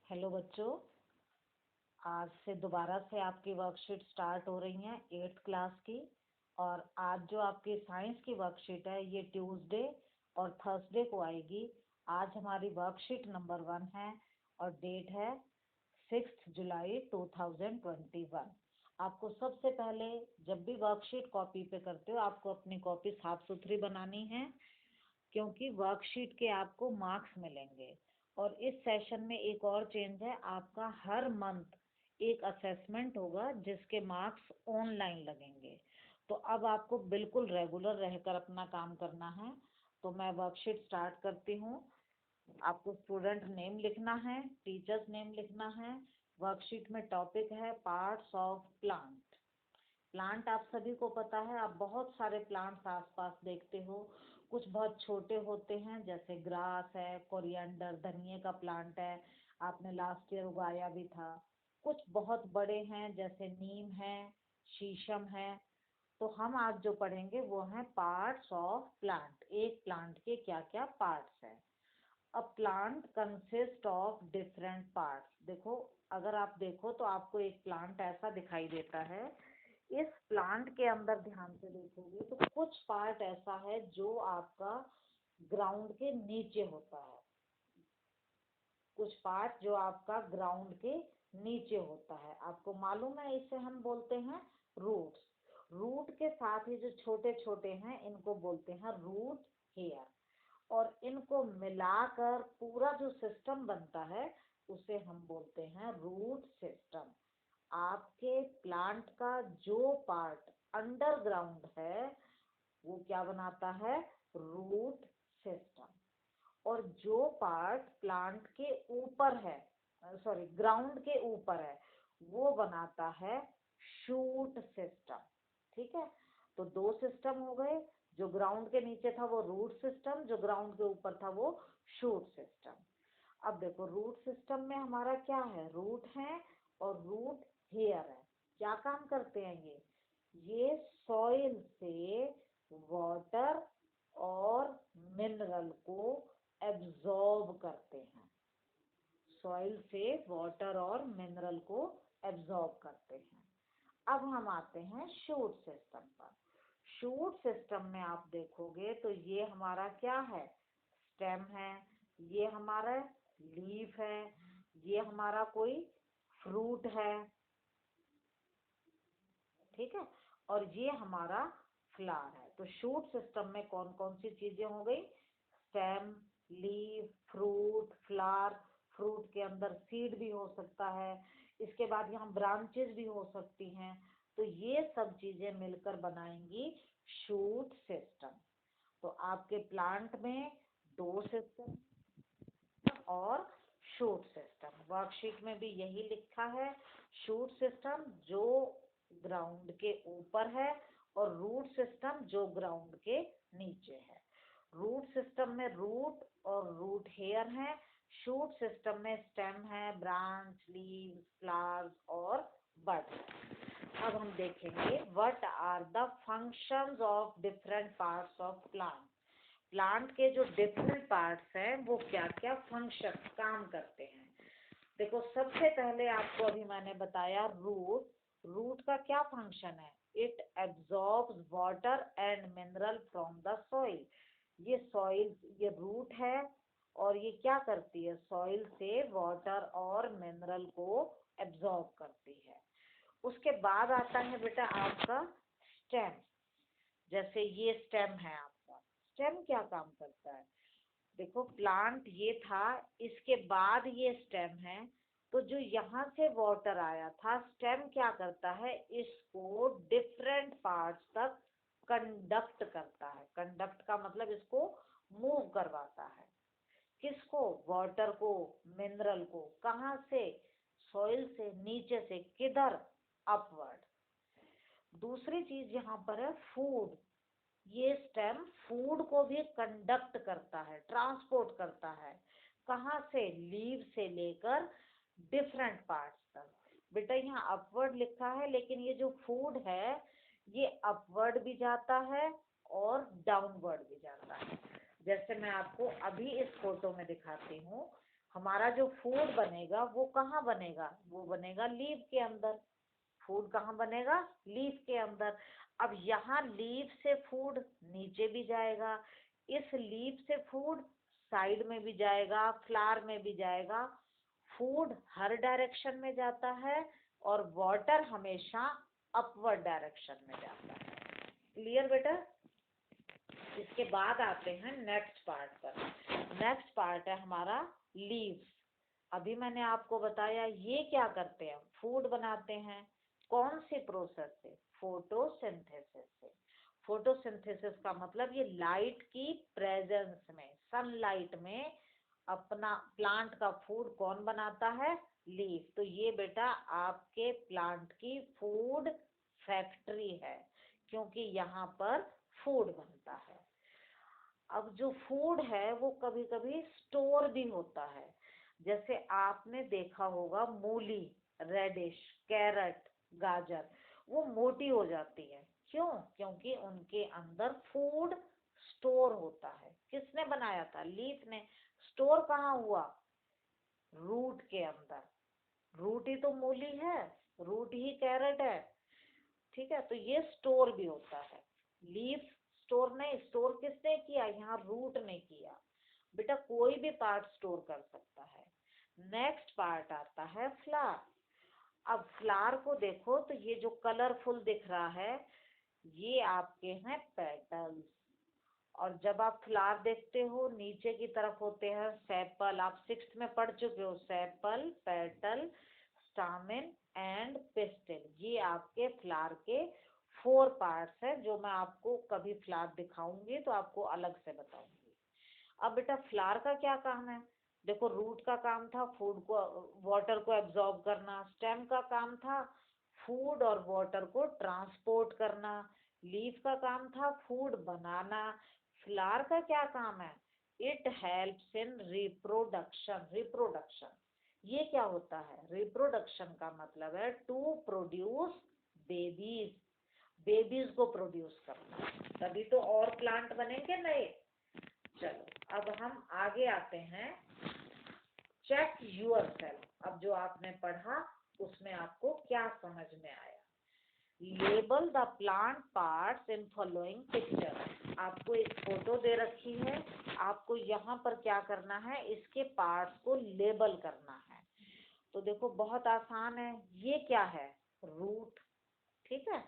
Hello बच्चों, आज से दोबारा से आपकी वर्कशीट स्टार्ट हो रही हैं 8th क्लास की। और आज जो आपकी साइंस की वर्कशीट है ये ट्यूसडे और थर्सडे को आएगी। आज हमारी वर्कशीट नंबर 1 है और डेट है 6 जुलाई 2021। आपको सबसे पहले जब भी वर्कशीट कॉपी पे करते हो आपको अपनी कॉपी साफ सुथरी बनानी है, क्योंकि वर्कशीट के आपको मार्क्स मिलेंगे। और इस सेशन में एक और चेंज है, आपका हर मंथ एक असेसमेंट होगा जिसके मार्क्स ऑनलाइन लगेंगे। तो अब आपको बिल्कुल रेगुलर रहकर अपना काम करना है। तो मैं वर्कशीट स्टार्ट करती हूँ। आपको स्टूडेंट नेम लिखना है, टीचर्स नेम लिखना है। वर्कशीट में टॉपिक है पार्ट्स ऑफ प्लांट। प्लांट आप सभी को पता है, आप बहुत सारे प्लांट्स आसपास देखते हो। कुछ बहुत छोटे होते हैं जैसे ग्रास है, कोरिएंडर, धनिए का प्लांट है, आपने लास्ट ईयर उगाया भी था। कुछ बहुत बड़े हैं जैसे नीम है, शीशम है। तो हम आज जो पढ़ेंगे वो है पार्ट्स ऑफ प्लांट। एक प्लांट के क्या क्या पार्ट्स हैं। A plant consist of different parts. देखो, अगर आप देखो तो आपको एक प्लांट ऐसा दिखाई देता है। इस प्लांट के अंदर ध्यान से देखोगे तो कुछ पार्ट ऐसा है जो आपका ग्राउंड के नीचे होता है। कुछ पार्ट जो आपका ग्राउंड के नीचे होता है, आपको मालूम है, इसे हम बोलते हैं रूट्स। रूट के साथ ही जो छोटे छोटे हैं इनको बोलते हैं रूट हेयर। और इनको मिलाकर पूरा जो सिस्टम बनता है उसे हम बोलते हैं रूट सिस्टम। आपके प्लांट का जो पार्ट अंडरग्राउंड है वो क्या बनाता है? Root system. और जो पार्ट प्लांट के ऊपर है, सॉरी ग्राउंड के ऊपर है, वो बनाता है शूट सिस्टम। ठीक है, तो दो सिस्टम हो गए। जो ग्राउंड के नीचे था वो रूट सिस्टम, जो ग्राउंड के ऊपर था वो शूट सिस्टम। अब देखो, रूट सिस्टम में हमारा क्या है? रूट है और रूट हेयर है। क्या काम करते हैं ये सॉइल से वाटर और मिनरल को एब्जॉर्ब करते हैं। सॉइल से वाटर और मिनरल को एब्जॉर्ब करते हैं। अब हम आते हैं शूट सिस्टम पर। शूट सिस्टम में आप देखोगे तो ये हमारा क्या है? स्टेम है, ये हमारा लीफ है, ये हमारा कोई फ्रूट है, ठीक है, और ये हमारा फ्लावर है। तो शूट सिस्टम में कौन कौन सी चीजें हो गई? Stem, leaf, fruit, flower. Fruit के अंदर सीड भी हो सकता है, इसके बाद यहाँ ब्रांचेस भी हो सकती हैं। तो ये सब चीजें मिलकर बनाएंगी शूट सिस्टम। तो आपके प्लांट में दो सिस्टम और शूट सिस्टम। वर्कशीट में भी यही लिखा है, शूट सिस्टम जो ग्राउंड के ऊपर है और रूट सिस्टम जो ग्राउंड के नीचे है। रूट सिस्टम में रूट और रूट हेयर है। शूट सिस्टम में स्टेम है, ब्रांच, लीव्स, फ्लावर्स और बड। अब हम देखेंगे what are the functions of different parts of plant. Plant के जो डिफरेंट पार्ट्स हैं वो क्या क्या फंक्शन काम करते हैं। देखो, सबसे पहले आपको अभी मैंने बताया रूट। रूट का क्या फंक्शन है? It absorbs water and mineral from the soil. ये सॉइल, ये रूट है और ये क्या करती है? सॉइल से वाटर और मिनरल को एब्जॉर्ब करती है। उसके बाद आता है बेटा आपका स्टेम। जैसे ये स्टेम है आपका, स्टेम क्या काम करता है? देखो, प्लांट ये था, इसके बाद ये स्टेम है। तो जो यहाँ से वाटर आया था, स्टेम क्या करता है? इसको डिफरेंट पार्ट्स तक कंडक्ट करता है। कंडक्ट का मतलब इसको मूव करवाता है। किसको? वाटर को, मिनरल को। कहाँ से? सॉइल से, नीचे से। किधर? अपवर्ड। दूसरी चीज यहाँ पर है फूड। ये स्टेम फूड को भी कंडक्ट करता है, ट्रांसपोर्ट करता है। कहाँ से? लीव से लेकर डिफरेंट पार्ट्स तक। बेटा यहाँ अपवर्ड लिखा है, लेकिन ये जो फूड है ये अपवर्ड भी जाता है और डाउनवर्ड भी जाता है। जैसे मैं आपको अभी इस फोटो में दिखाती हूँ। हमारा जो फूड बनेगा वो कहाँ बनेगा, वो बनेगा लीफ के अंदर। फूड कहाँ बनेगा, लीफ के अंदर। अब यहाँ लीफ से फूड नीचे भी जाएगा, इस लीफ से फूड साइड में भी जाएगा, फ्लावर में भी जाएगा। फूड हर डायरेक्शन में जाता है और वाटर हमेशा अपवर्ड डायरेक्शन में जाता है। क्लियर बेटा? इसके बाद आते हैं नेक्स्ट पार्ट पर। नेक्स्ट पार्ट है हमारा लीव्स। अभी मैंने आपको बताया ये क्या करते हैं, फूड बनाते हैं। कौन सी प्रोसेस से, फोटोसिंथेसिस से। फोटोसिंथेसिस का मतलब ये लाइट की प्रेजेंस में, सनलाइट में अपना प्लांट का फूड कौन बनाता है, लीफ। तो ये बेटा आपके प्लांट की फूड फैक्ट्री है, क्योंकि यहाँ पर फूड बनता है। अब जो फूड है वो कभी कभी स्टोर भी होता है। जैसे आपने देखा होगा मूली, रेडिश, कैरट, गाजर, वो मोटी हो जाती है। क्यों? क्योंकि उनके अंदर फूड स्टोर होता है। किसने बनाया था, लीफ ने। स्टोर कहाँ हुआ, रूट के अंदर। रूट ही तो मूली है, रूट ही कैरट है। ठीक है, तो ये स्टोर भी होता है। लीफ स्टोर नहीं, स्टोर किसने किया, यहाँ रूट ने किया। बेटा कोई भी पार्ट स्टोर कर सकता है। नेक्स्ट पार्ट आता है फ्लावर। अब फ्लावर को देखो तो ये जो कलरफुल दिख रहा है ये आपके हैं पेटल्स। और जब आप फ्लावर देखते हो नीचे की तरफ होते हैं सेपल। आप 6th में पढ़ चुके हो, sepal, petal, stamen and pistil. ये आपके फ्लावर के 4 पार्ट्स हैं, जो मैं आपको कभी फ्लावर दिखाऊंगी तो आपको अलग से बताऊंगी। अब बेटा फ्लावर का क्या काम है, देखो रूट का काम था फूड को, वाटर को एब्जॉर्ब करना। स्टेम का काम था फूड और वाटर को ट्रांसपोर्ट करना। लीफ का काम था फूड बनाना। फ्लावर का क्या काम है, it helps in reproduction. Reproduction ये क्या होता है, रिप्रोडक्शन का मतलब है टू प्रोड्यूस बेबीज। बेबीज को प्रोड्यूस करना, तभी तो और प्लांट बनेंगे नए। चलो अब हम आगे आते हैं, चेक यूर सेल्फ। अब जो आपने पढ़ा उसमें आपको क्या समझ में आया। Label the plant parts in following picture. आपको एक फोटो दे रखी है, आपको यहाँ पर क्या करना है, इसके पार्ट्स को लेबल करना है। तो देखो बहुत आसान है। ये क्या है, रूट। ठीक है,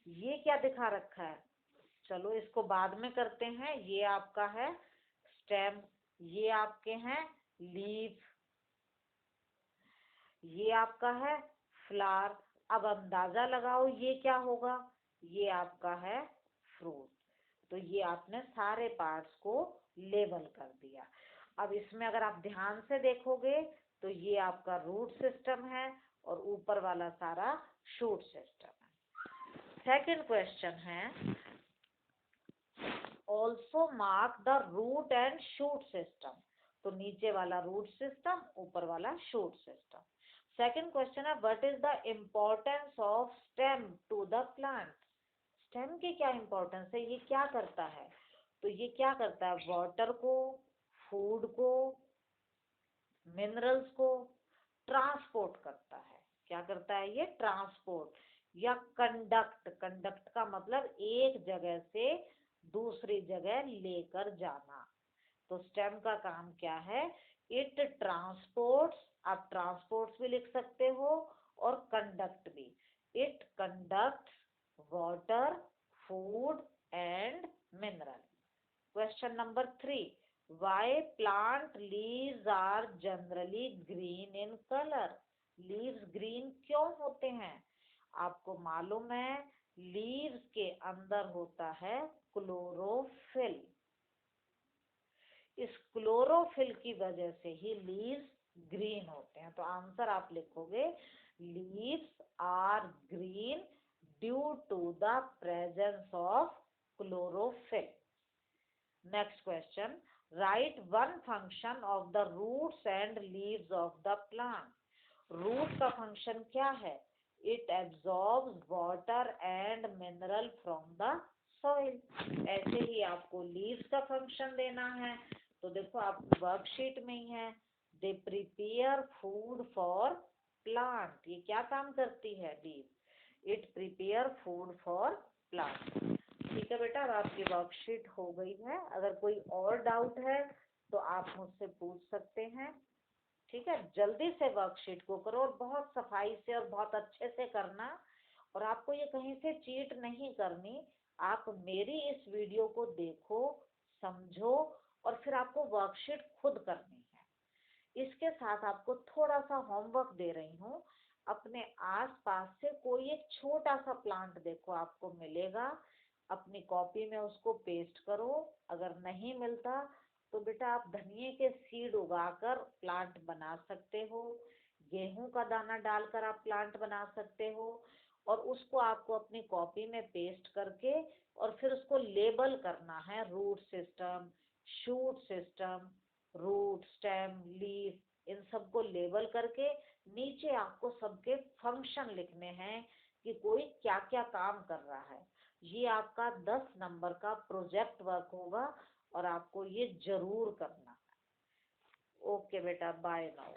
ये क्या दिखा रखा है, चलो इसको बाद में करते हैं। ये आपका है स्टेम, ये आपके हैं लीफ, ये आपका है फ्लावर। अब अंदाजा लगाओ ये क्या होगा, ये आपका है फ्रूट। तो ये आपने सारे पार्ट्स को लेबल कर दिया। अब इसमें अगर आप ध्यान से देखोगे तो ये आपका रूट सिस्टम है और ऊपर वाला सारा शूट सिस्टम है। सेकंड क्वेश्चन है, also mark the root and shoot system. तो नीचे वाला रूट सिस्टम, ऊपर वाला शूट सिस्टम। सेकंड क्वेश्चन है, what is the importance of stem to the plant. Stem की क्या इम्पोर्टेंस है, ये क्या करता है, तो ये क्या करता है, वाटर को, फूड को, मिनरल्स को ट्रांसपोर्ट करता है। क्या करता है ये, ट्रांसपोर्ट या कंडक्ट। कंडक्ट का मतलब एक जगह से दूसरी जगह लेकर जाना। तो स्टेम का काम क्या है, इट ट्रांसपोर्ट्स। आप ट्रांसपोर्ट्स भी लिख सकते हो और कंडक्ट भी। It conduct water, food and mineral. Question number 3, why plant leaves are generally green in colour. Leaves green क्यों होते हैं, आपको मालूम है लीव्स के अंदर होता है क्लोरोफिल। इस क्लोरोफिल की वजह से ही लीव्स ग्रीन होते हैं। तो आंसर आप लिखोगे, leaves are green due to the presence of chlorophyll. Next question, write one function of the roots and leaves of the plant. Root का फंक्शन क्या है, it absorbs water and mineral from the soil. ऐसे ही आपको leaves का function देना है। तो देखो आप वर्कशीट में ही है, they prepare food for plant. ये क्या काम करती है बीज? It prepare food for plant. ठीक है बेटा, अब आपकी वर्कशीट हो गई है। अगर कोई और डाउट है तो आप मुझसे पूछ सकते हैं। ठीक है, जल्दी से वर्कशीट को करो और बहुत सफाई से और बहुत अच्छे से करना। और आपको ये कहीं से चीट नहीं करनी। आप मेरी इस वीडियो को देखो, समझो, और फिर आपको वर्कशीट खुद करनी है। इसके साथ आपको थोड़ा सा होमवर्क दे रही हूँ। अपने आसपास से कोई एक छोटा सा प्लांट देखो आपको मिलेगा, अपनी कॉपी में उसको पेस्ट करो। अगर नहीं मिलता तो बेटा आप धनिए के सीड उगाकर प्लांट बना सकते हो, गेहूं का दाना डालकर आप प्लांट बना सकते हो। और उसको आपको अपनी कॉपी में पेस्ट करके और फिर उसको लेबल करना है, root system, shoot system, root, stem, leaf, इन सबको लेबल करके नीचे आपको सबके फंक्शन लिखने हैं कि कोई क्या क्या काम कर रहा है। ये आपका 10 नंबर का प्रोजेक्ट वर्क होगा और आपको ये जरूर करना है। ओके बेटा, बाय नाउ।